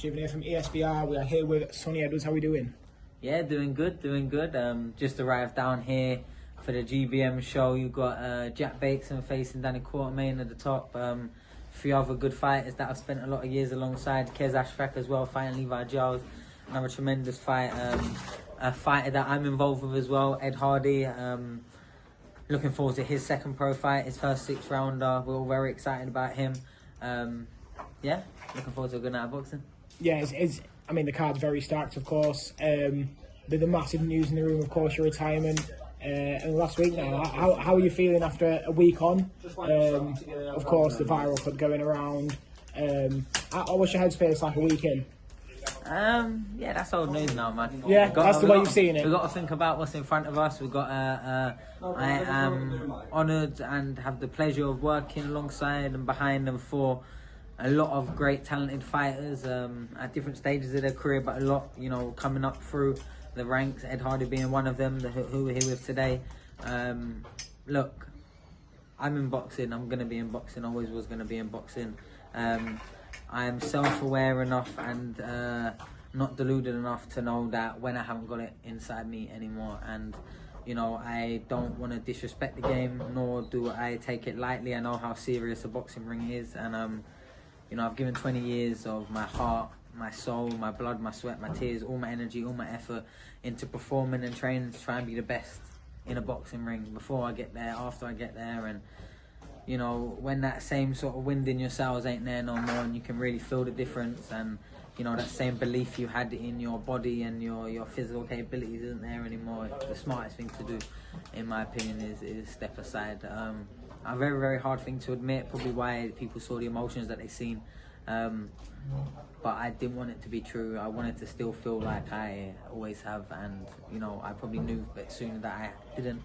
Jeevan here from ESBR. We are here with Sonny Edwards. How are we doing? Yeah, doing good. Just arrived down here for the GBM show. You've got Jack Bateson facing Danny Quartermain at the top. Three other good fighters that I've spent a lot of years alongside. Kez Ashfaq as well, fighting Levi Giles. Another tremendous fight. A fighter that I'm involved with as well, Ed Hardy. Looking forward to his second pro fight, his first 6-rounder. We're all very excited about him. Yeah, looking forward to a good night of boxing. Yeah, I mean, the card's very stacked, of course. The massive news in the room, of course, your retirement. And last week now, how are you feeling after a week on? Of course, the viral clip going around. What's your headspace like a week in? Yeah, that's old news now, man. Yeah, that's the way you've seen it. We've got to think about what's in front of us. We've got. I am honoured and have the pleasure of working alongside and behind them for a lot of great, talented fighters at different stages of their career, but a lot, coming up through the ranks. Ed Hardy being one of them, who we're here with today. Look, I'm in boxing. I'm going to be in boxing. Always was going to be in boxing. I am self-aware enough and not deluded enough to know that when I haven't got it inside me anymore, and I don't want to disrespect the game, nor do I take it lightly. I know how serious a boxing ring is, and I've given 20 years of my heart, my soul, my blood, my sweat, my tears, all my energy, all my effort into performing and training to try and be the best in a boxing ring before I get there, after I get there, and when that same sort of wind in your sails ain't there no more, and you can really feel the difference, and that same belief you had in your body and your physical capabilities isn't there anymore. The smartest thing to do, in my opinion, is step aside. A very, very hard thing to admit, probably why people saw the emotions that they seen. But I didn't want it to be true. I wanted to still feel like I always have, and I probably knew a bit sooner that I didn't.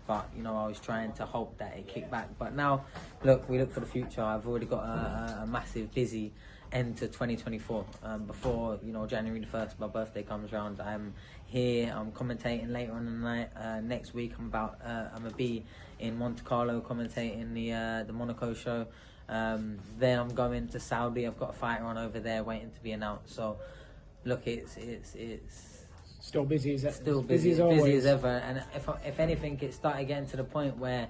But I was trying to hope that it kicked back. But now, look, we look for the future. I've already got a massive, busy end to 2024. Before January the 1st, my birthday comes around. I'm here. I'm commentating later on in the night. Next week, I'm gonna be in Monte Carlo commentating the Monaco show. Then I'm going to Saudi. I've got a fighter on over there waiting to be announced. So, look, it's still busy as still busy as ever. And if anything, it started getting to the point where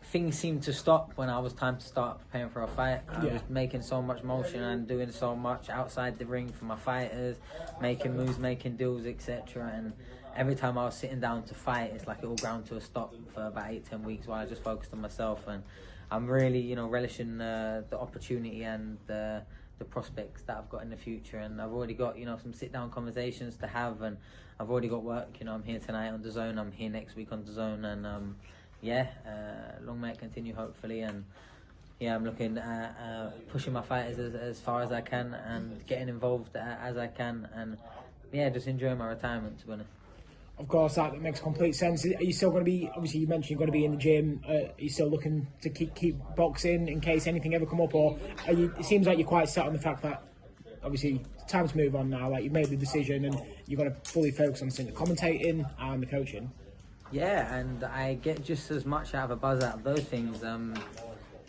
things seemed to stop when I was time to start preparing for a fight. I was making so much motion and doing so much outside the ring for my fighters, making moves, making deals, etc. And every time I was sitting down to fight, it's like it all ground to a stop for about 8-10 weeks while I just focused on myself. And I'm really, relishing the opportunity and the prospects that I've got in the future. And I've already got, some sit-down conversations to have, and I've already got work. I'm here tonight on DAZN. I'm here next week on DAZN, and long may it continue, hopefully. And I'm looking at pushing my fighters as far as I can and getting involved as I can, and just enjoying my retirement, to be honest. Of course, that makes complete sense. Are you still going to be, obviously you mentioned you're going to be in the gym, are you still looking to keep boxing in case anything ever come up, or it seems like you're quite set on the fact that obviously it's time to move on now, like you've made the decision and you're going to fully focus on the commentating and the coaching? Yeah, and I get just as much out of a buzz out of those things.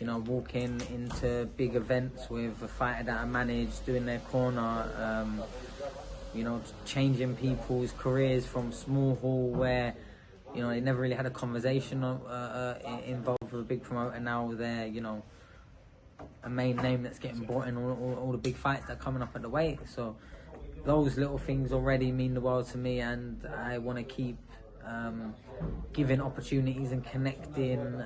Walking into big events with a fighter that I manage, doing their corner, changing people's careers from small hall where, they never really had a conversation involved with a big promoter. Now they're, a main name that's getting brought in all the big fights that are coming up at the weight. So those little things already mean the world to me, and I want to keep giving opportunities and connecting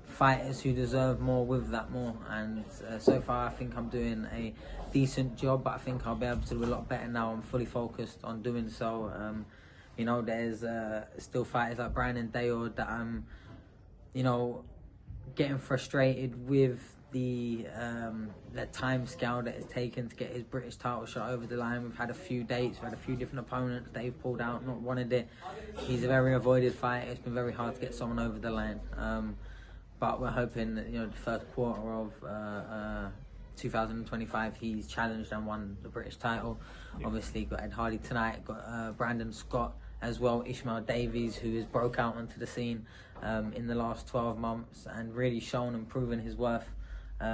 fighters who deserve more with that more. And so far I think I'm doing a decent job, but I think I'll be able to do a lot better now. I'm fully focused on doing so. There's still fighters like Brian and Deluded that I'm getting frustrated with the time scale that it's taken to get his British title shot over the line. We've had a few dates, we've had a few different opponents. They've pulled out, not wanted it. He's a very avoided fighter. It's been very hard to get someone over the line. But we're hoping that the first quarter of 2025 he's challenged and won the British title. Obviously got Ed Hardy tonight, got Brandon Scott as well, Ishmael Davies, who has broke out onto the scene in the last 12 months and really shown and proven his worth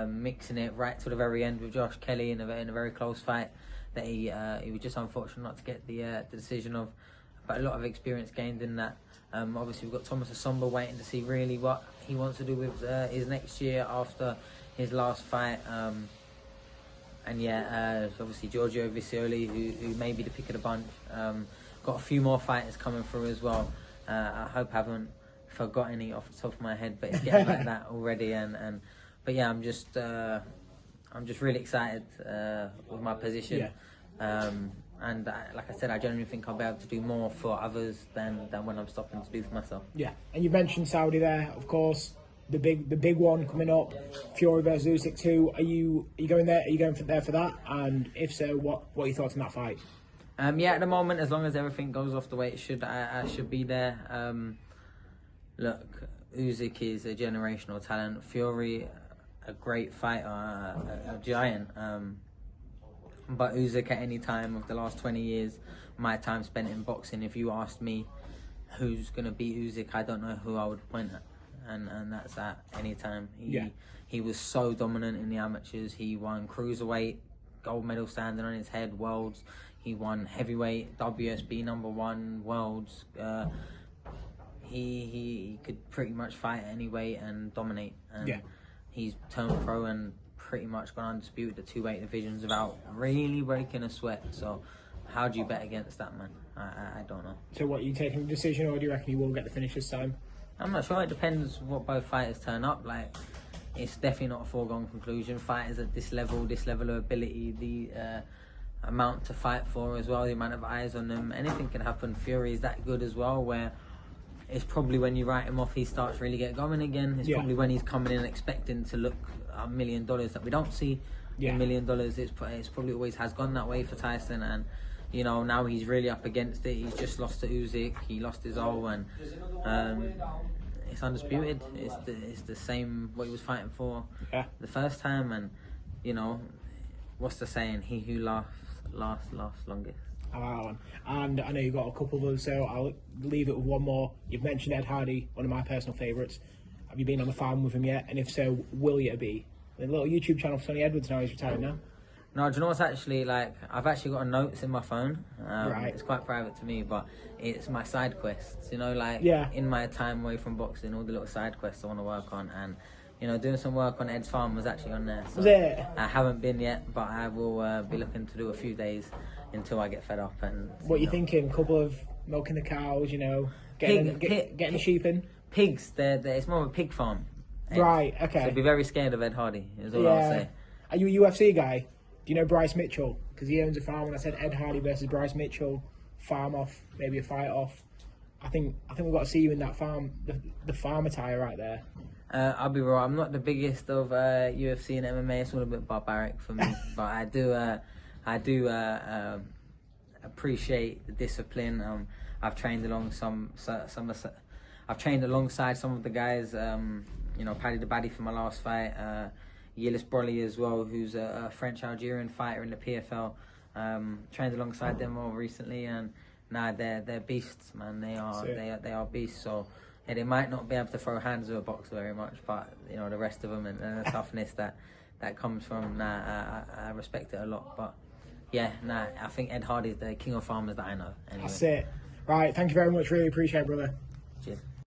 mixing it right to the very end with Josh Kelly in a very close fight that he was just unfortunate not to get the decision of, but a lot of experience gained in that. Obviously we've got Thomas Asomba waiting to see really what he wants to do with his next year after his last fight. And yeah, obviously Giorgio Visioli, who may be the pick of the bunch. Got a few more fighters coming through as well. I hope I haven't forgot any off the top of my head, but it's getting like that already. But yeah, I'm just really excited with my position. Yeah. And like I said, I genuinely think I'll be able to do more for others than when I'm stopping to do for myself. Yeah, and you mentioned Saudi there, of course. The big one coming up, Fury versus Usyk 2. Are you going there? Are you going there for that? And if so, what are your thoughts on that fight? Yeah, at the moment, as long as everything goes off the way it should, I should be there. Look, Usyk is a generational talent. Fury, a great fighter, a giant. But Usyk, at any time of the last 20 years, my time spent in boxing, if you asked me who's going to beat Usyk, I don't know who I would point at. And that's at any time. He was so dominant in the amateurs. He won cruiserweight, gold medal standing on his head, worlds. He won heavyweight, WSB #1, worlds. He could pretty much fight at any weight and dominate. And he's turned pro and pretty much gone undisputed the 2 weight divisions without really breaking a sweat. So how do you bet against that, man? I don't know. So what, are you taking a decision, or do you reckon you will get the finish this time? I'm not sure. It depends what both fighters turn up. Like, it's definitely not a foregone conclusion. Fighters at this level of ability, the amount to fight for as well, the amount of eyes on them, anything can happen. Fury is that good as well, where it's probably when you write him off, he starts really get going again. It's probably when he's coming in expecting to look $1 million that we don't see. $1 million. It's probably always has gone that way for Tyson, and you know, now he's really up against it. He's just lost to Usyk. He lost his all, and it's undisputed. It's the same what he was fighting for the first time, and you know, what's the saying? He who laughs longest. And I know you've got a couple of others, so I'll leave it with one more. You've mentioned Ed Hardy, one of my personal favourites. Have you been on the farm with him yet? And if so, will you be? A little YouTube channel for Sonny Edwards now. He's retired now. No, do you know what's actually like? I've actually got notes in my phone. It's quite private to me, but it's my side quests. You know, like in my time away from boxing, all the little side quests I want to work on, and you know, doing some work on Ed's farm was actually on there. So was it? I haven't been yet, but I will be looking to do a few days until I get fed up. And what are you thinking? Couple of milking the cows, you know, getting the sheep in. Pigs. It's more of a pig farm. Right. Okay. So be very scared of Ed Hardy. Is all I'll say. Are you a UFC guy? Do you know Bryce Mitchell? Because he owns a farm. When I said Ed Hardy versus Bryce Mitchell, farm off, maybe a fight off. I think we've got to see you in that farm, the farm attire right there. I'll be raw. I'm not the biggest of UFC and MMA. It's all a bit barbaric for me, but I do appreciate the discipline. I've trained I've trained alongside some of the guys. You know, Paddy the Baddy for my last fight. Yilis Broly as well, who's a French-Algerian fighter in the PFL. Trained alongside them more recently, and they're beasts, man. They are beasts. So they might not be able to throw hands with a boxer very much, but you know, the rest of them and the toughness that comes from I respect it a lot. But yeah, I think Ed Hardy is the king of farmers that I know. Anyway. That's it. Right, thank you very much. Really appreciate it, brother. Cheers.